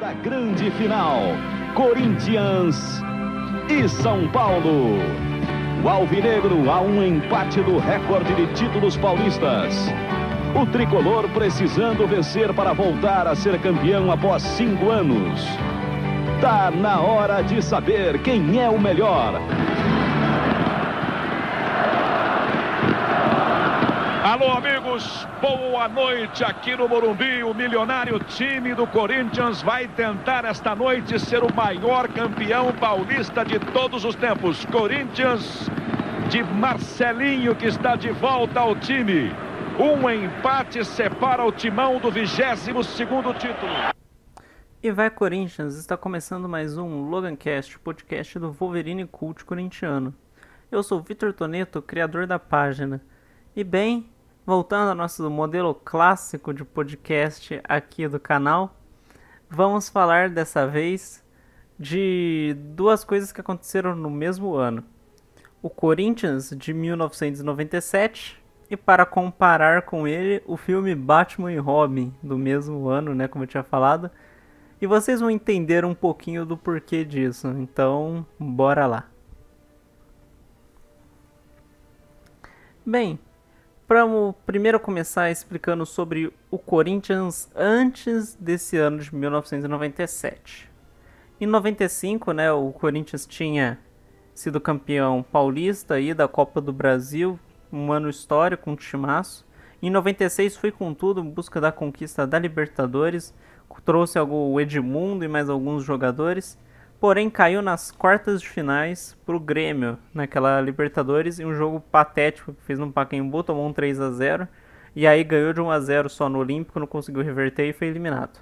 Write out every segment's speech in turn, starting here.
Da grande final, Corinthians e São Paulo. O Alvinegro a um empate do recorde de títulos paulistas. O tricolor precisando vencer para voltar a ser campeão após 5 anos. Tá na hora de saber quem é o melhor. Alô, amigos, boa noite aqui no Morumbi. O milionário time do Corinthians vai tentar esta noite ser o maior campeão paulista de todos os tempos. Corinthians de Marcelinho, que está de volta ao time. Um empate separa o timão do 22º título. E vai, Corinthians, está começando mais um Logancast, podcast do Wolverine Cult corintiano. Eu sou o Vitor Toneto, criador da página. E bem, voltando ao nosso modelo clássico de podcast aqui do canal, vamos falar dessa vez de duas coisas que aconteceram no mesmo ano. O Corinthians de 1997 e, para comparar com ele, o filme Batman e Robin do mesmo ano, né, como eu tinha falado. E vocês vão entender um pouquinho do porquê disso, então bora lá. Bem, vamos primeiro começar explicando sobre o Corinthians antes desse ano de 1997. Em 95, né, o Corinthians tinha sido campeão paulista e da Copa do Brasil, um ano histórico, um timaço. Em 96 foi com tudo em busca da conquista da Libertadores, trouxe o Edmundo e mais alguns jogadores, porém caiu nas quartas de finais para o Grêmio, naquela Libertadores, em um jogo patético que fez no Pacaembu, tomou um 3-0, e aí ganhou de 1-0 só no Olímpico, não conseguiu reverter e foi eliminado.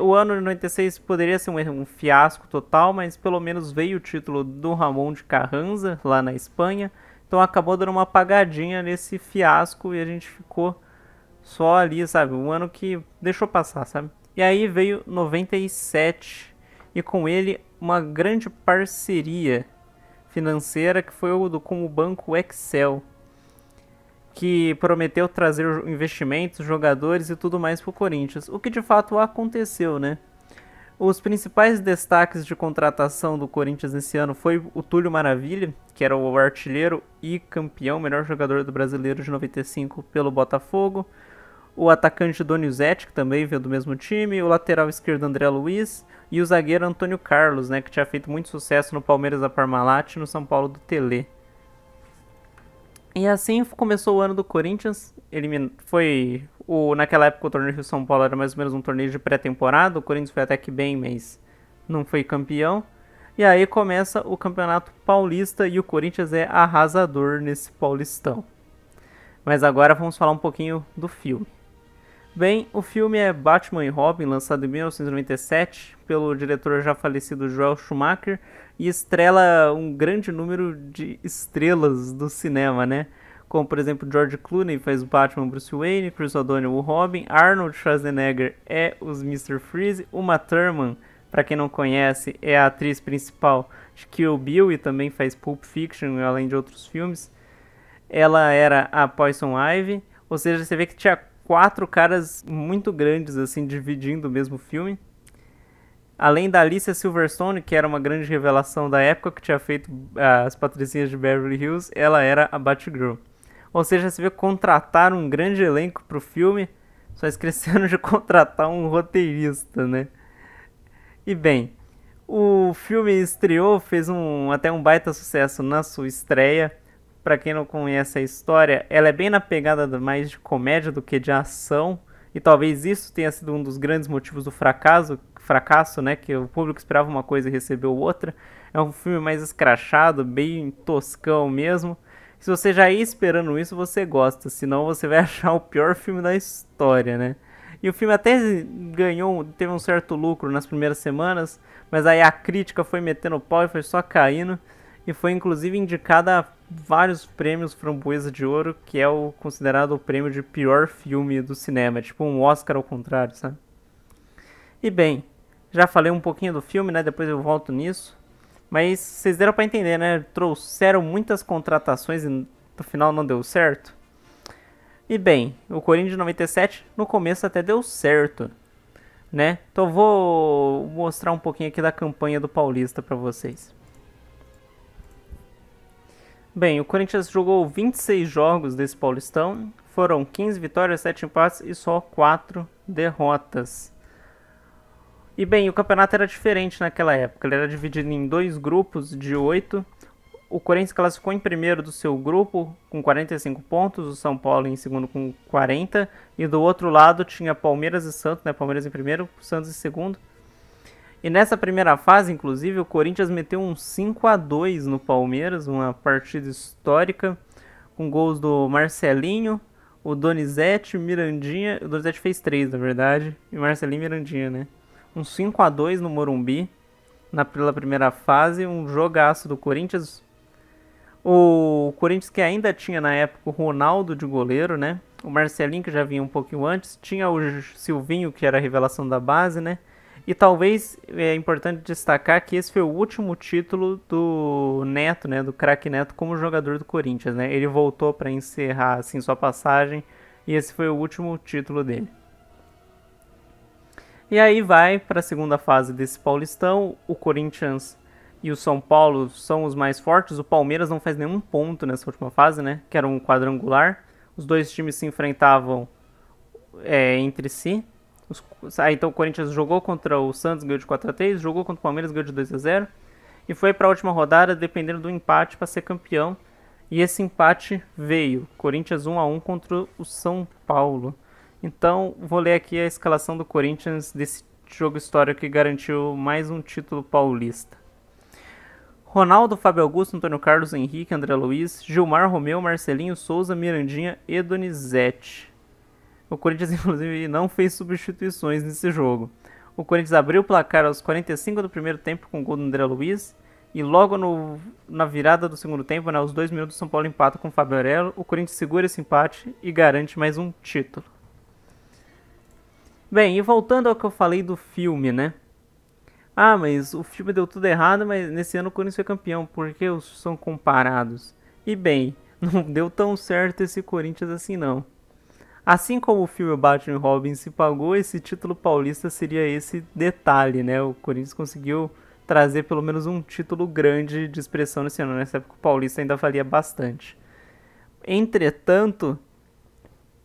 O ano de 96 poderia ser um fiasco total, mas pelo menos veio o título do Ramon de Carranza, lá na Espanha, então acabou dando uma apagadinha nesse fiasco e a gente ficou só ali, sabe, um ano que deixou passar, sabe. E aí veio 97 e com ele uma grande parceria financeira que foi com o banco Excel, que prometeu trazer investimentos, jogadores e tudo mais para o Corinthians, o que de fato aconteceu, né? Os principais destaques de contratação do Corinthians nesse ano foi o Túlio Maravilha, que era o artilheiro e campeão, melhor jogador do Brasileiro de 95 pelo Botafogo, o atacante Donizete, que também veio do mesmo time, o lateral esquerdo André Luiz e o zagueiro Antônio Carlos, né, que tinha feito muito sucesso no Palmeiras da Parmalat e no São Paulo do Telê. E assim começou o ano do Corinthians. Naquela época o torneio de São Paulo era mais ou menos um torneio de pré-temporada, o Corinthians foi até que bem, mas não foi campeão. E aí começa o Campeonato Paulista e o Corinthians é arrasador nesse Paulistão. Mas agora vamos falar um pouquinho do filme. Bem, o filme é Batman e Robin, lançado em 1997 pelo diretor já falecido Joel Schumacher, e estrela um grande número de estrelas do cinema, né? Como, por exemplo, George Clooney faz o Batman Bruce Wayne, Chris O'Donnell o Robin, Arnold Schwarzenegger é os Mr. Freeze, Uma Thurman, para quem não conhece, é a atriz principal de Kill Bill e também faz Pulp Fiction, além de outros filmes. Ela era a Poison Ivy, ou seja, você vê que tinha 4 caras muito grandes, assim, dividindo o mesmo filme. Além da Alicia Silverstone, que era uma grande revelação da época, que tinha feito as Patricinhas de Beverly Hills, ela era a Batgirl. Ou seja, você vê que contrataram um grande elenco pro filme, só esqueceram de contratar um roteirista, né? E bem, o filme estreou, fez até um baita sucesso na sua estreia. Pra quem não conhece a história, ela é bem na pegada mais de comédia do que de ação. E talvez isso tenha sido um dos grandes motivos do fracasso, né? Que o público esperava uma coisa e recebeu outra. É um filme mais escrachado, bem toscão mesmo. Se você já ia esperando isso, você gosta. Senão você vai achar o pior filme da história, né? E o filme até teve um certo lucro nas primeiras semanas. Mas aí a crítica foi metendo pau e foi só caindo. E foi inclusive indicada a vários prêmios Framboesa de Ouro, que é considerado o prêmio de pior filme do cinema, tipo um Oscar ao contrário, sabe? E bem, já falei um pouquinho do filme, né? Depois eu volto nisso. Mas vocês deram pra entender, né? Trouxeram muitas contratações e no final não deu certo. E bem, o Corinthians de 97 no começo até deu certo. né? Então vou mostrar um pouquinho aqui da campanha do Paulista para vocês. Bem, o Corinthians jogou 26 jogos desse Paulistão, foram 15 vitórias, 7 empates e só 4 derrotas. E bem, o campeonato era diferente naquela época, ele era dividido em 2 grupos de 8. O Corinthians classificou em primeiro do seu grupo com 45 pontos, o São Paulo em segundo com 40, e do outro lado tinha Palmeiras e Santos, né? Palmeiras em primeiro, Santos em segundo. E nessa primeira fase, inclusive, o Corinthians meteu um 5-2 no Palmeiras, uma partida histórica, com gols do Marcelinho, o Donizete, Mirandinha. O Donizete fez 3, na verdade, e Marcelinho e Mirandinha, né? Um 5-2 no Morumbi, pela primeira fase, um jogaço do Corinthians. O Corinthians que ainda tinha na época o Ronaldo de goleiro, né? O Marcelinho que já vinha um pouquinho antes, tinha o Silvinho que era a revelação da base, né? E talvez é importante destacar que esse foi o último título do Neto, né? Do craque Neto como jogador do Corinthians, né? Ele voltou para encerrar assim sua passagem e esse foi o último título dele. E aí vai para a segunda fase desse Paulistão. O Corinthians e o São Paulo são os mais fortes. O Palmeiras não faz nenhum ponto nessa última fase, né? Que era um quadrangular. Os dois times se enfrentavam entre si. Então o Corinthians jogou contra o Santos, ganhou de 4-3. Jogou contra o Palmeiras, ganhou de 2-0. E foi para a última rodada, dependendo do empate, para ser campeão. E esse empate veio. Corinthians 1-1 contra o São Paulo. Então, vou ler aqui a escalação do Corinthians desse jogo histórico que garantiu mais um título paulista. Ronaldo, Fábio Augusto, Antônio Carlos, Henrique, André Luiz, Gilmar, Romeu, Marcelinho, Souza, Mirandinha e Donizete. O Corinthians, inclusive, não fez substituições nesse jogo. O Corinthians abriu o placar aos 45 do primeiro tempo com o gol do André Luiz. E logo na virada do segundo tempo, aos 2 minutos, o São Paulo empata com o Fábio Aurélio. O Corinthians segura esse empate e garante mais um título. Bem, e voltando ao que eu falei do filme, né? Ah, mas o filme deu tudo errado, mas nesse ano o Corinthians foi campeão, porque os são comparados. E bem, não deu tão certo esse Corinthians assim não. Assim como o filme Batman e Robin se pagou, esse título paulista seria esse detalhe, né? O Corinthians conseguiu trazer pelo menos um título grande de expressão nesse ano. Nessa época o paulista ainda valia bastante. Entretanto,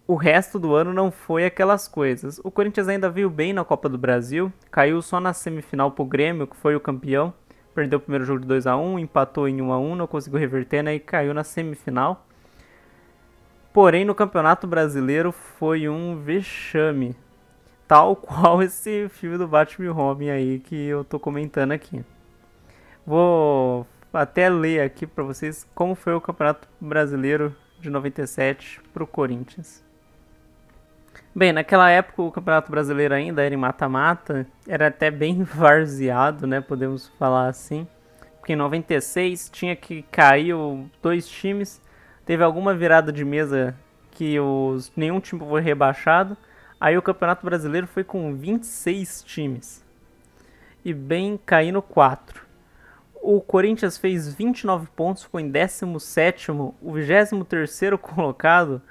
o resto do ano não foi aquelas coisas. O Corinthians ainda veio bem na Copa do Brasil, caiu só na semifinal pro Grêmio, que foi o campeão. Perdeu o primeiro jogo de 2-1, empatou em 1-1, não conseguiu reverter, né, e caiu na semifinal. Porém, no Campeonato Brasileiro foi um vexame, tal qual esse filme do Batman e Robin aí que eu tô comentando aqui. Vou até ler aqui para vocês como foi o Campeonato Brasileiro de 97 pro Corinthians. Bem, naquela época o Campeonato Brasileiro ainda era em mata-mata, era até bem varzeado, né, podemos falar assim. Porque em 96 tinha que cair 2 times, teve alguma virada de mesa que nenhum time foi rebaixado, aí o Campeonato Brasileiro foi com 26 times. E bem caindo 4. O Corinthians fez 29 pontos, ficou em 17º, o 23º colocado,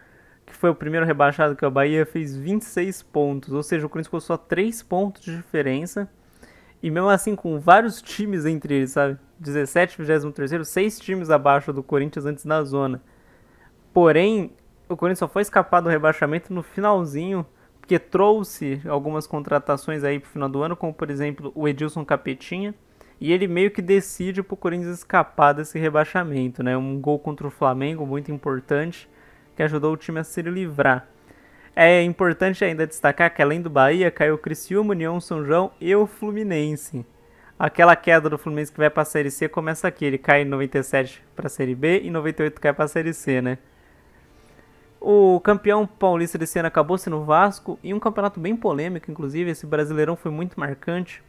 que foi o primeiro rebaixado, que é o Bahia, fez 26 pontos, ou seja, o Corinthians ficou só 3 pontos de diferença, e mesmo assim com vários times entre eles, sabe? 17, 23º, 6 times abaixo do Corinthians antes da zona. Porém, o Corinthians só foi escapar do rebaixamento no finalzinho, porque trouxe algumas contratações aí pro final do ano, como por exemplo o Edilson Capetinha, e ele meio que decide pro Corinthians escapar desse rebaixamento, né? Um gol contra o Flamengo muito importante, que ajudou o time a se livrar. É importante ainda destacar que além do Bahia, caiu o Criciúma, União, São João e o Fluminense. Aquela queda do Fluminense que vai para a Série C começa aqui, ele cai em 97 para a Série B e em 98 cai para a Série C, né? O campeão paulista desse ano acabou sendo o Vasco, e um campeonato bem polêmico, inclusive, esse Brasileirão foi muito marcante,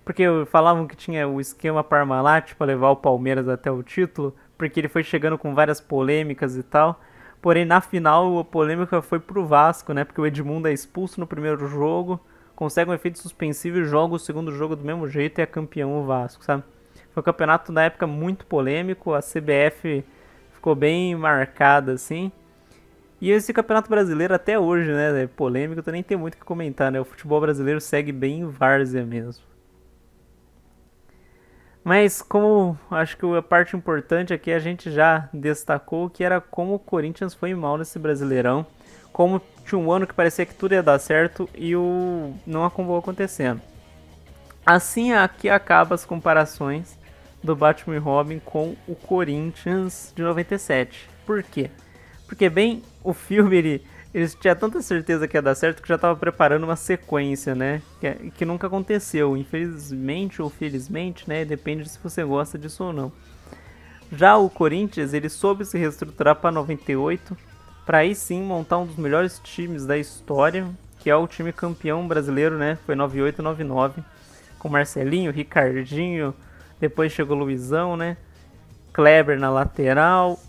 porque falavam que tinha o esquema Parmalat para levar o Palmeiras até o título, porque ele foi chegando com várias polêmicas e tal. Porém, na final, a polêmica foi pro Vasco, né? Porque o Edmundo é expulso no primeiro jogo, consegue um efeito suspensivo e joga o segundo jogo do mesmo jeito e é campeão o Vasco, sabe? Foi um campeonato, na época, muito polêmico, a CBF ficou bem marcada, assim. E esse Campeonato Brasileiro até hoje, né, é polêmico, então nem tem muito o que comentar, né? O futebol brasileiro segue bem em várzea mesmo. Mas como acho que a parte importante aqui a gente já destacou, que era como o Corinthians foi mal nesse Brasileirão. Como tinha um ano que parecia que tudo ia dar certo e não acabou acontecendo. Assim aqui acabam as comparações do Batman e Robin com o Corinthians de 97. Por quê? Porque, bem, o filme, eles tinham tanta certeza que ia dar certo que já estava preparando uma sequência, né? Que nunca aconteceu, infelizmente ou felizmente, né? Depende de se você gosta disso ou não. Já o Corinthians, ele soube se reestruturar para 98, para aí sim montar um dos melhores times da história, que é o time campeão brasileiro, né? Foi 98 e 99, com Marcelinho, Ricardinho, depois chegou o Luizão, né? Kleber na lateral,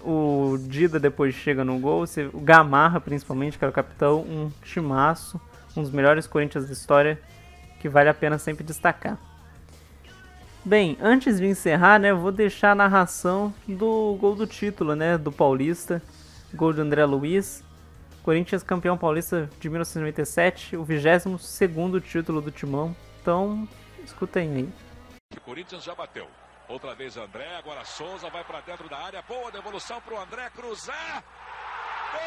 o Dida depois chega no gol, o Gamarra principalmente, que era o capitão, um timaço, um dos melhores Corinthians da história, que vale a pena sempre destacar. Bem, antes de encerrar, né, eu vou deixar a narração do gol do título, né, do Paulista, gol de André Luiz, Corinthians campeão paulista de 1997, o 22º título do Timão, então escutem aí. O Corinthians já bateu. Outra vez André, agora Souza vai para dentro da área. Boa devolução para o André cruzar. Gol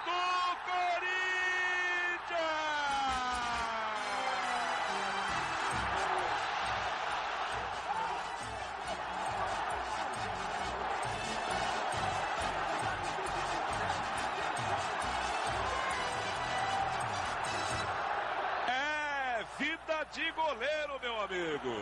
do Corinthians! Vida de goleiro, meu amigo.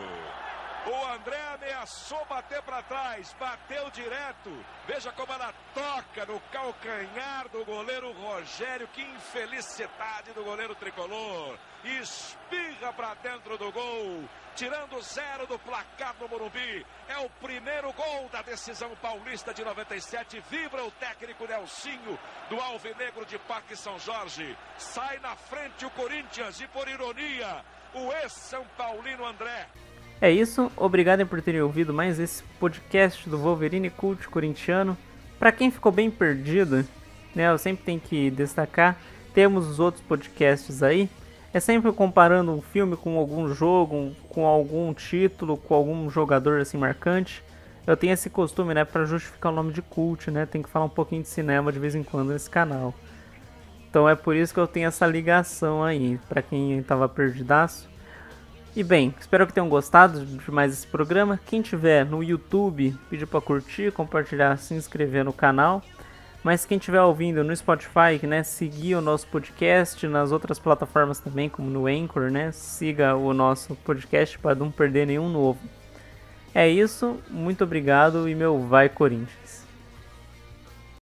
O André ameaçou bater para trás, bateu direto. Veja como ela toca no calcanhar do goleiro Rogério. Que infelicidade do goleiro tricolor. Espirra para dentro do gol, tirando 0 do placar do Morumbi. É o primeiro gol da decisão paulista de 97. Vibra o técnico Nelsinho do Alvinegro de Parque São Jorge. Sai na frente o Corinthians e, por ironia, o ex-São Paulino André. É isso, obrigado por terem ouvido mais esse podcast do Wolverine Cult Corintiano. Para quem ficou bem perdido, né, eu sempre tenho que destacar, temos os outros podcasts aí. É sempre comparando um filme com algum jogo, com algum título, com algum jogador assim marcante. Eu tenho esse costume, né, para justificar o nome de cult, né, tem que falar um pouquinho de cinema de vez em quando nesse canal. Então é por isso que eu tenho essa ligação aí, para quem estava perdidaço. E bem, espero que tenham gostado de mais esse programa. Quem tiver no YouTube, pedir para curtir, compartilhar, se inscrever no canal. Mas quem estiver ouvindo no Spotify, né, seguir o nosso podcast nas outras plataformas também, como no Anchor, né, siga o nosso podcast para não perder nenhum novo. É isso, muito obrigado e meu vai Corinthians!